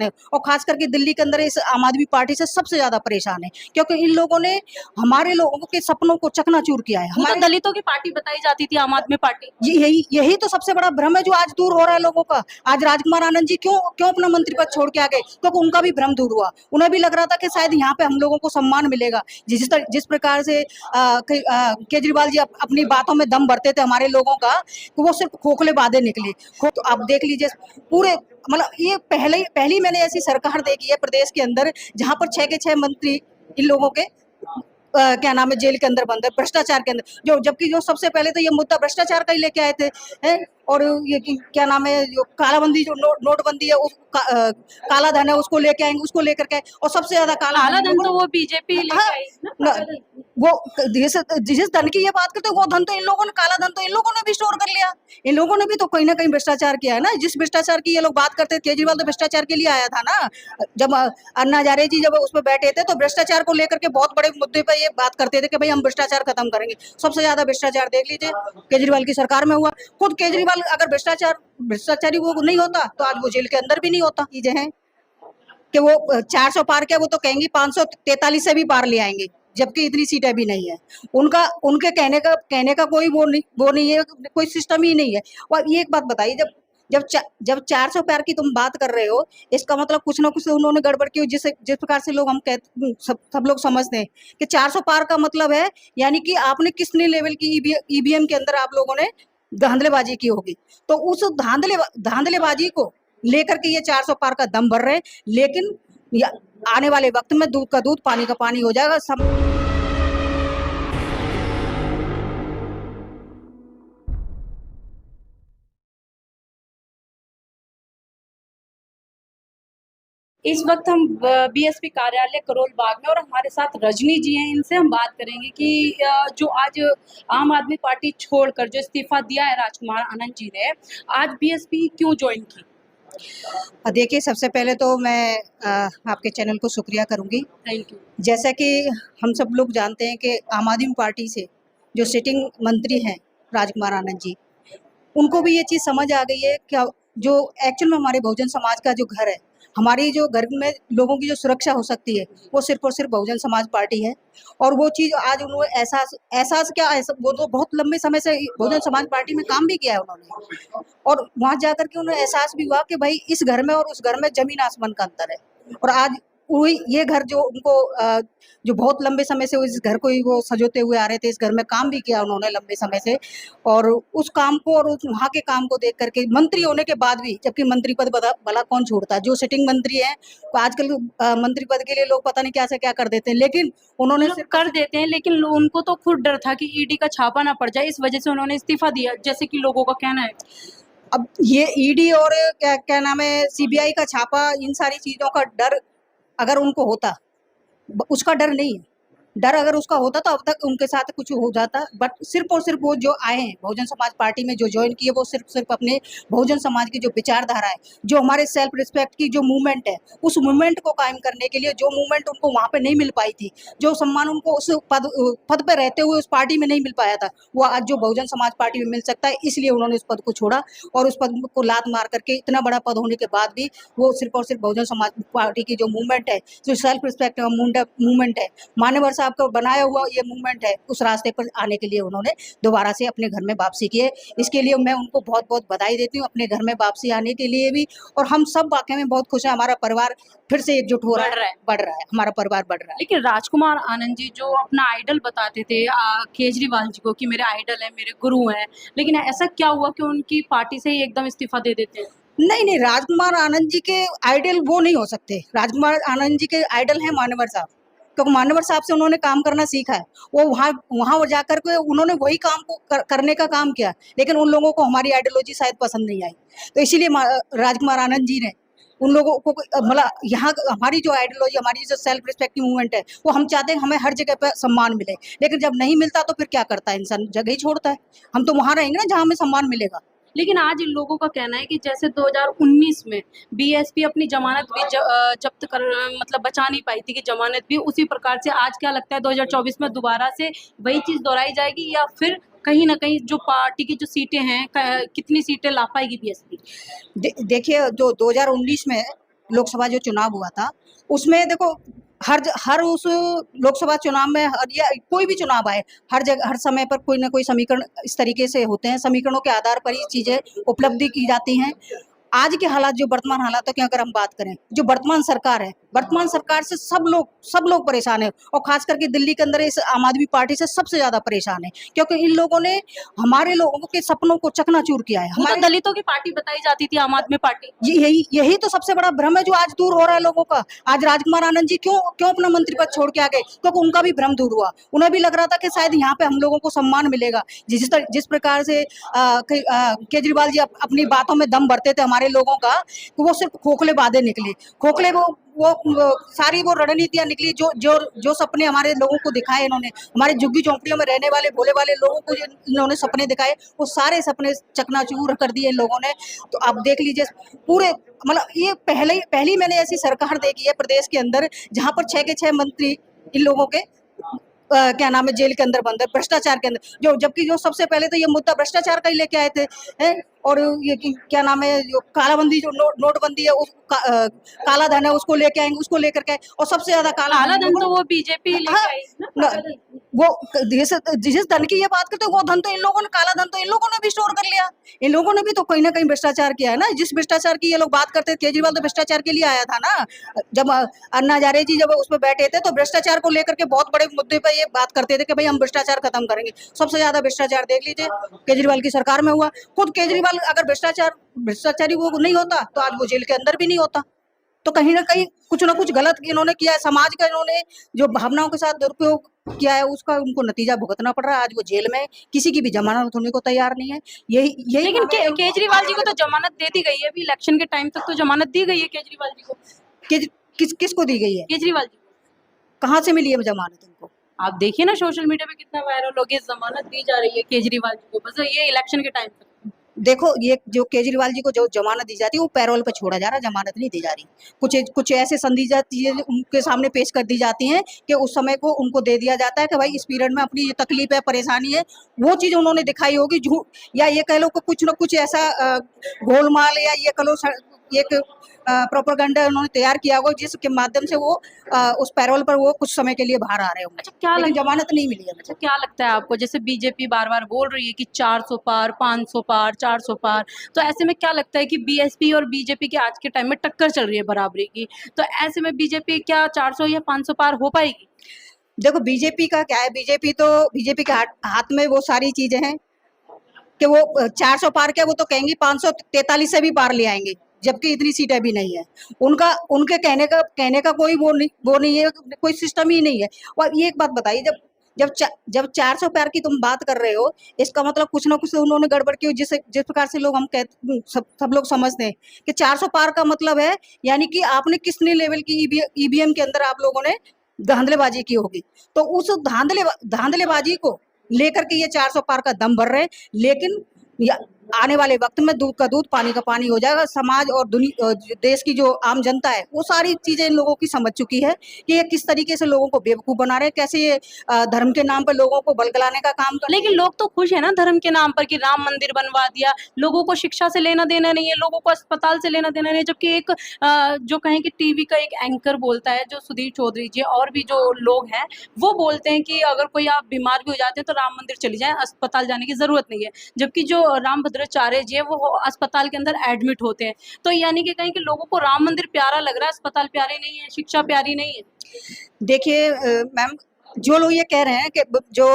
है और खास करके दिल्ली के अंदर इस आम आदमी पार्टी से सबसे ज्यादा परेशान है, क्योंकि इन लोगों ने हमारे लोगों के सपनों को चकनाचूर किया है। वो तो हमारे दलितों की पार्टी बताई जाती थी आम आदमी पार्टी। यही यही तो सबसे बड़ा भ्रम है जो आज दूर हो रहा है लोगों का। आज राजकुमार आनंद जी क्यों क्यों अपना मंत्री पद छोड़ के आ गए, क्योंकि उनका भी भ्रम दूर हुआ। उन्हें भी लग रहा था कि शायद यहाँ पे हम लोगों को सम्मान मिलेगा। जिस प्रकार से केजरीवाल जी अपनी बातों में दम भरते थे हमारे लोगों का, तो वो सिर्फ खोखले वादे निकले। तो आप देख लीजिए पूरे, मतलब ये पहली मैंने ऐसी सरकार देखी है प्रदेश के अंदर जहां पर 6 के 6 मंत्री इन लोगों के क्या नाम है जेल के अंदर बंद है भ्रष्टाचार के अंदर। जो जबकि जो सबसे पहले तो ये मुद्दा भ्रष्टाचार का ही लेके आए थे हैं। और ये क्या नाम है जो कालाबंदी जो नोटबंदी है काला धन है उसको लेके आएंगे, उसको लेकर के। और सबसे ज्यादा काला धन तो वो बीजेपी लेके हाँ, आई थी ना। वो जिस धन की ये बात करते हैं वो धन तो इन लोगों ने, काला धन तो इन लोगों ने भी स्टोर कर लिया। इन लोगों ने भी तो कहीं ना कहीं भ्रष्टाचार किया है ना। जिस भ्रष्टाचार की ये लोग बात करते थे, केजरीवाल तो भ्रष्टाचार के लिए आया था ना। जब अन्ना हजारे जी जब उस पर बैठे थे तो भ्रष्टाचार को लेकर के बहुत बड़े मुद्दे पर ये बात करते थे कि भाई हम भ्रष्टाचार खत्म करेंगे। सबसे ज्यादा भ्रष्टाचार देख लीजिए केजरीवाल की सरकार में हुआ। खुद केजरीवाल अगर भ्रष्टाचारी वो नहीं होता तो आज वो जेल के अंदर भी नहीं होता। चीजें हैं कि वो 400 पार किया, वो तो कहेंगे 543 से भी पार ले आएंगे, जबकि इतनी सीटें भी नहीं है। उनके कहने का कोई वो नहीं है, कोई सिस्टम ही नहीं है। और ये एक बात बताइए, जब 400 पार की तुम बात कर रहे हो, इसका मतलब कुछ ना कुछ उन्होंने गड़बड़ की। जिस प्रकार से लोग हम कहते सब लोग समझते हैं कि 400 पार का मतलब है यानी कि आपने कितने लेवल की ईवीएम के अंदर आप लोगों ने धांधलेबाजी की होगी। तो उस धांधलेबाजी को लेकर के ये 400 पार का दम भर रहे हैं। लेकिन आने वाले वक्त में दूध का दूध पानी का पानी हो जाएगा। इस वक्त हम बीएसपी कार्यालय करोल बाग में और हमारे साथ रजनी जी हैं। इनसे हम बात करेंगे कि जो आज आम आदमी पार्टी छोड़कर जो इस्तीफा दिया है राजकुमार आनंद जी ने, आज बीएसपी क्यों ज्वाइन की? देखिए, सबसे पहले तो मैं आपके चैनल को शुक्रिया करूंगी। Thank you. जैसा कि हम सब लोग जानते हैं कि आम आदमी पार्टी से जो सिटिंग मंत्री हैं राजकुमार आनंद जी, उनको भी ये चीज़ समझ आ गई है क्या जो एक्चुअल में हमारे बहुजन समाज का जो घर है, हमारी जो घर में लोगों की जो सुरक्षा हो सकती है वो सिर्फ और सिर्फ बहुजन समाज पार्टी है। और वो चीज़ आज उन्होंने एहसास क्या वो तो बहुत लंबे समय से बहुजन समाज पार्टी में काम भी किया है उन्होंने। और वहां जाकर के उन्हें एहसास भी हुआ कि भाई इस घर में और उस घर में जमीन आसमान का अंतर है। और आज वही ये घर जो उनको जो बहुत लंबे समय से इस घर को ही वो सजोते हुए आ रहे थे, इस घर में काम भी किया उन्होंने लंबे समय से। और उस काम को और वहाँ के काम को देख करके मंत्री होने के बाद भी, जबकि मंत्री पद भला कौन छोड़ता है, जो सिटिंग मंत्री है तो आजकल मंत्री पद के लिए लोग पता नहीं क्या से क्या कर देते हैं। लेकिन उन्होंने कर देते हैं, लेकिन उनको तो खुद डर था कि ईडी का छापा ना पड़ जाए, इस वजह से उन्होंने इस्तीफा दिया, जैसे कि लोगों का कहना है। अब ये ईडी और क्या नाम है सीबीआई का छापा, इन सारी चीजों का डर अगर उनको होता, उसका डर नहीं है। डर अगर उसका होता तो अब तक उनके साथ कुछ हो जाता। बट सिर्फ और सिर्फ वो जो आए हैं बहुजन समाज पार्टी में जो ज्वाइन किए, वो सिर्फ अपने बहुजन समाज की जो विचारधारा है, जो हमारे सेल्फ रिस्पेक्ट की जो मूवमेंट है, उस मूवमेंट को कायम करने के लिए, जो मूवमेंट उनको वहां पे नहीं मिल पाई थी, जो सम्मान उनको उस पद पे रहते हुए उस पार्टी में नहीं मिल पाया था, वो आज जो बहुजन समाज पार्टी में मिल सकता है। इसलिए उन्होंने उस पद को छोड़ा और उस पद को लात मार करके, इतना बड़ा पद होने के बाद भी वो सिर्फ और सिर्फ बहुजन समाज पार्टी की जो मूवमेंट है, जो सेल्फ रिस्पेक्ट मूवमेंट है, मान्यवर साहब का बनाया हुआ ये मूवमेंट है, उस रास्ते पर आने के लिए उन्होंने दोबारा से अपने घर में वापसी की है। इसके लिए मैं उनको बहुत बहुत बधाई देती हूँ अपने घर में वापसी आने के लिए भी। और हम सब वाकई में बहुत खुश हैं, हमारा परिवार फिर से एकजुट हो रहा है, बढ़ रहा है, हमारा परिवार बढ़ रहा है। लेकिन राजकुमार आनंद जी जो अपना आइडल बताते थे केजरीवाल जी को कि मेरे आइडल है, मेरे गुरु हैं, लेकिन ऐसा क्या हुआ कि उनकी पार्टी से ही एकदम इस्तीफा दे देते हैं? नहीं, राजकुमार आनंद जी के आइडल वो नहीं हो सकते। राजकुमार आनंद जी के आइडल हैं मान्यवर साहब, क्योंकि मान्यवर साहब से उन्होंने काम करना सीखा है। वो वहां जाकर के उन्होंने वही काम को करने का काम किया, लेकिन उन लोगों को हमारी आइडियोलॉजी शायद पसंद नहीं आई। तो इसीलिए राजकुमार आनंद जी ने उन लोगों को, मतलब यहाँ हमारी जो आइडियोलॉजी, हमारी जो सेल्फ रिस्पेक्ट मूवमेंट है, वो हम चाहते हैं हमें हर जगह पर सम्मान मिले। लेकिन जब नहीं मिलता तो फिर क्या करता है इंसान, जगह ही छोड़ता है। हम तो वहां रहेंगे ना जहाँ हमें सम्मान मिलेगा। लेकिन आज इन लोगों का कहना है कि जैसे 2019 में बीएसपी अपनी जमानत भी जब्त कर, मतलब बचा नहीं पाई थी कि जमानत भी, उसी प्रकार से आज क्या लगता है 2024 में दोबारा से वही चीज दोहराई जाएगी, या फिर कहीं ना कहीं जो पार्टी की जो सीटें हैं, कितनी सीटें ला पाएगी बीएसपी? देखिए, जो 2019 में लोकसभा जो चुनाव हुआ था, उसमें देखो हर उस लोकसभा चुनाव में या कोई भी चुनाव आए, हर जगह हर समय पर कोई ना कोई समीकरण इस तरीके से होते हैं, समीकरणों के आधार पर ही चीजें उपलब्धि की जाती हैं। आज के हालात, जो वर्तमान हालातों की अगर हम बात करें, जो वर्तमान सरकार है, वर्तमान सरकार से सब लोग परेशान है, और खास करके दिल्ली के अंदर इस आम आदमी पार्टी से सबसे ज्यादा परेशान है, क्योंकि इन लोगों ने हमारे लोगों के सपनों को चकनाचूर किया है। वो तो हमारे दलितों की पार्टी बताई जाती थी आम आदमी पार्टी। यही तो सबसे बड़ा भ्रम है जो आज दूर हो रहा है लोगों का। आज राजकुमार आनंद जी क्यों अपना मंत्री पद छोड़ के आ गए? क्योंकि उनका भी भ्रम दूर हुआ। उन्हें भी लग रहा था कि शायद यहाँ पे हम लोगों को सम्मान मिलेगा। जिस प्रकार से केजरीवाल जी अपनी बातों में दम भरते थे हमारे लोगों का, तो वो सिर्फ खोखले वादे निकले, खोखले वो सारी वो रणनीतियां निकली जो सपने हमारे लोगों को दिखाए इन्होंने, हमारे झुग्गी झोंपड़ियों में रहने वाले भोले वाले लोगों को इन्होंने सपने दिखाए, वो सारे सपने चकनाचूर कर दिए इन लोगों ने। तो आप देख लीजिए पूरे, मतलब ये पहली मैंने ऐसी सरकार देखी है प्रदेश के अंदर जहां पर 6 के 6 मंत्री इन लोगों के क्या नाम है, जेल के अंदर बंद है, भ्रष्टाचार के अंदर। जबकि जो सबसे पहले तो ये मुद्दा भ्रष्टाचार का ही लेके आए थे, हैं? और ये क्या नाम है, जो कालाबंदी, जो नोटबंदी है, काला धन है, उसको लेके आएंगे, उसको लेकर के, और सबसे ज्यादा काला धन तो वो बीजेपी लेके आई ना। वो जिस धन की ये बात करते हैं, वो धन तो इन लोगों ने, काला धन तो इन लोगों ने भी स्टोर कर लिया। इन लोगों ने भी तो कहीं ना कहीं भ्रष्टाचार किया है ना। जिस भ्रष्टाचार की ये लोग बात करते थे, केजरीवाल तो भ्रष्टाचार के लिए आया था ना। जब अन्ना हजारे जी जब उसमें बैठे थे, तो भ्रष्टाचार को लेकर के बहुत बड़े मुद्दे पर ये बात करते थे कि भाई हम भ्रष्टाचार खत्म करेंगे। सबसे ज्यादा भ्रष्टाचार देख लीजिए केजरीवाल की सरकार में हुआ। खुद केजरीवाल अगर भ्रष्टाचारी वो नहीं होता, तो आज वो जेल के अंदर भी नहीं होता। तो कहीं ना कहीं कुछ ना कुछ गलत इन्होंने किया है, समाज का इन्होंने जो भावनाओं के साथ दुरुपयोग किया है, उसका उनको नतीजा भुगतना पड़ रहा है। आज वो जेल में, किसी की भी जमानत होने को तैयार नहीं है। यही लेकिन केजरीवाल जी को तो जमानत दे दी गई है, अभी इलेक्शन के टाइम तक तो जमानत दी गई है केजरीवाल जी को। किसको दी गई है? केजरीवाल जी को कहाँ से मिली है जमानत उनको? आप देखिए ना, सोशल मीडिया पे कितना वायरल हो गया, जमानत दी जा रही है केजरीवाल जी को, बस ये इलेक्शन के टाइम तक। देखो, ये जो केजरीवाल जी को जो जमानत दी जाती है, वो पैरोल पर छोड़ा जा रहा है, जमानत नहीं दी जा रही। कुछ ऐसे संदिग्ध चीजें उनके सामने पेश कर दी जाती हैं कि उस समय को उनको दे दिया जाता है कि भाई इस पीरियड में अपनी ये तकलीफ है, परेशानी है, वो चीज उन्होंने दिखाई होगी झूठ, या ये कह लो कि कुछ ना कुछ ऐसा गोलमाल, या ये कह लो एक प्रोपेगेंडा उन्होंने तैयार किया होगा, जिसके माध्यम से वो उस पैरोल पर वो कुछ समय के लिए बाहर आ रहे होंगे। अच्छा, क्या लेकिन जमानत नहीं मिली है। अच्छा, क्या लगता है आपको, जैसे बीजेपी बार बार बोल रही है कि 400 पार, 500 पार, 400 पार, तो ऐसे में क्या लगता है कि बीएसपी और बीजेपी की आज के टाइम में टक्कर चल रही है बराबरी की, तो ऐसे में बीजेपी क्या 400 या 500 पार हो पाएगी? देखो, बीजेपी का क्या है, बीजेपी के हाथ में वो सारी चीजें हैं कि वो 400 पार क्या, वो तो कहेंगी 543 से भी पार ले आएंगे, जबकि इतनी सीटें भी नहीं है। उनके कहने का कोई वो नहीं है, कोई सिस्टम ही नहीं है। और ये एक बात बताइए, जब 400 पार की तुम बात कर रहे हो, इसका मतलब कुछ ना कुछ तो उन्होंने गड़बड़ की, जिस प्रकार से लोग हम कहते, सब लोग समझते हैं कि 400 पार का मतलब है, यानी कि आपने कितने लेवल की ईवीएम के अंदर आप लोगों ने धांधलेबाजी की होगी। तो उस धांधलेबाजी को लेकर के ये 400 पार का दम भर रहे हैं। लेकिन आने वाले वक्त में दूध का दूध, पानी का पानी हो जाएगा। समाज और देश की जो आम जनता है, वो सारी चीजें इन लोगों की समझ चुकी है कि ये किस तरीके से लोगों को बेवकूफ बना रहे हैं, कैसे ये धर्म के नाम पर लोगों को बलगलाने का काम कर। लेकिन लोग तो खुश है ना धर्म के नाम पर कि राम मंदिर बनवा दिया, लोगों को शिक्षा से लेना देना नहीं है, लोगों को अस्पताल से लेना देना नहीं है। जबकि एक जो कहें कि टीवी का एक एंकर बोलता है, जो सुधीर चौधरी जी और भी जो लोग हैं, वो बोलते हैं कि अगर कोई आप बीमार भी हो जाते हैं तो राम मंदिर चली जाए, अस्पताल जाने की जरूरत नहीं है। जबकि जो रामभद्राचार्य जी है, वो अस्पताल के अंदर एडमिट होते हैं। तो यानी कि कहीं कि लोगों को राम मंदिर प्यारा लग रहा है, अस्पताल प्यारे नहीं है, शिक्षा प्यारी नहीं है। देखिए मैम, जो लोग ये कह रहे हैं कि जो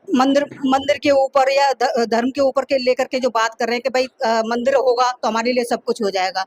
मंदिर के ऊपर या धर्म के ऊपर के लेकर के जो बात कर रहे हैं कि भाई मंदिर होगा तो हमारे लिए सब कुछ हो जाएगा,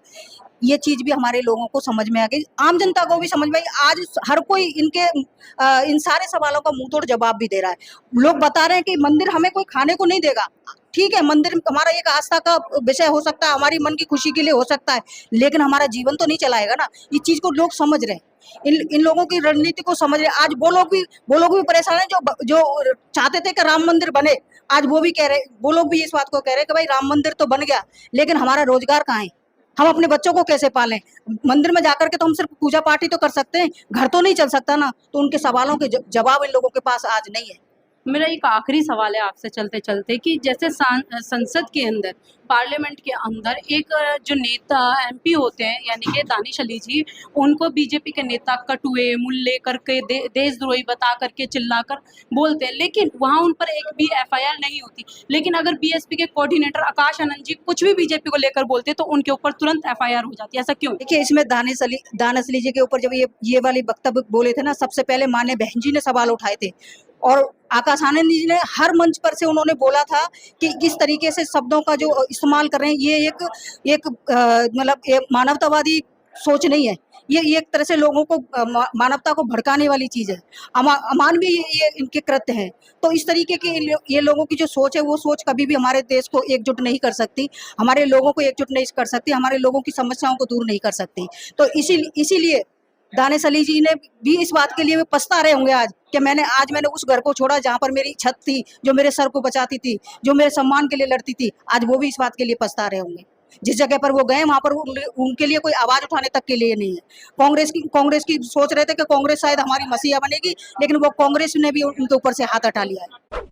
ये चीज भी हमारे लोगों को समझ में आ गई, आम जनता को भी समझ में आई। आज हर कोई इन सारे सवालों का मुंह तोड़ जवाब भी दे रहा है। लोग बता रहे हैं कि मंदिर हमें कोई खाने को नहीं देगा। ठीक है, मंदिर हमारा एक आस्था का विषय हो सकता है, हमारी मन की खुशी के लिए हो सकता है, लेकिन हमारा जीवन तो नहीं चलाएगा ना। इस चीज को लोग समझ रहे हैं, इन लोगों की रणनीति को समझ रहे हैं। आज वो लोग भी परेशान हैं जो चाहते थे कि राम मंदिर बने। आज वो लोग भी इस बात को कह रहे हैं कि भाई राम मंदिर तो बन गया, लेकिन हमारा रोजगार कहाँ है, हम अपने बच्चों को कैसे पालें। मंदिर में जाकर के तो हम सिर्फ पूजा पाठ ही तो कर सकते हैं, घर तो नहीं चल सकता ना। तो उनके सवालों के जवाब इन लोगों के पास आज नहीं है। मेरा एक आखिरी सवाल है आपसे चलते चलते कि जैसे संसद के अंदर, पार्लियामेंट के अंदर एक जो नेता एमपी होते हैं यानी कि दानिश अली जी, उनको बीजेपी के नेता कटुए मुल्ले करके देशद्रोही बता करके चिल्लाकर बोलते हैं, लेकिन वहाँ उन पर एक भी एफआईआर नहीं होती। लेकिन अगर बीएसपी के कोऑर्डिनेटर आकाश आनंद जी कुछ भी बीजेपी को लेकर बोलते हैं तो उनके ऊपर तुरंत एफआईआर हो जाती है, ऐसा क्यों? देखिए, इसमें दानिश अली जी के ऊपर जब ये वाली वक्तव्य बोले थे ना, सबसे पहले माननीय बहन जी ने सवाल उठाए थे और आकाश आनंद जी ने हर मंच पर से उन्होंने बोला था कि किस तरीके से शब्दों का जो इस्तेमाल कर रहे हैं, ये एक मतलब एक मानवतावादी सोच नहीं है। ये एक तरह से लोगों को मानवता को भड़काने वाली चीज़ है। अमानवीय ये इनके कृत्य हैं। तो इस तरीके के ये लोगों की जो सोच है, वो सोच कभी भी हमारे देश को एकजुट नहीं कर सकती, हमारे लोगों को एकजुट नहीं कर सकती, हमारे लोगों की समस्याओं को दूर नहीं कर सकती। तो इसीलिए दानिश अली जी ने भी इस बात के लिए भी पछता रहे होंगे आज कि मैंने उस घर को छोड़ा जहाँ पर मेरी छत थी, जो मेरे सर को बचाती थी, जो मेरे सम्मान के लिए लड़ती थी। आज वो भी इस बात के लिए पछता रहे होंगे। जिस जगह पर वो गए वहाँ पर उनके लिए कोई आवाज उठाने तक के लिए नहीं है। कांग्रेस की सोच रहे थे कि कांग्रेस शायद हमारी मसीहा बनेगी, लेकिन वो कांग्रेस ने भी उनके ऊपर से हाथ हटा लिया है।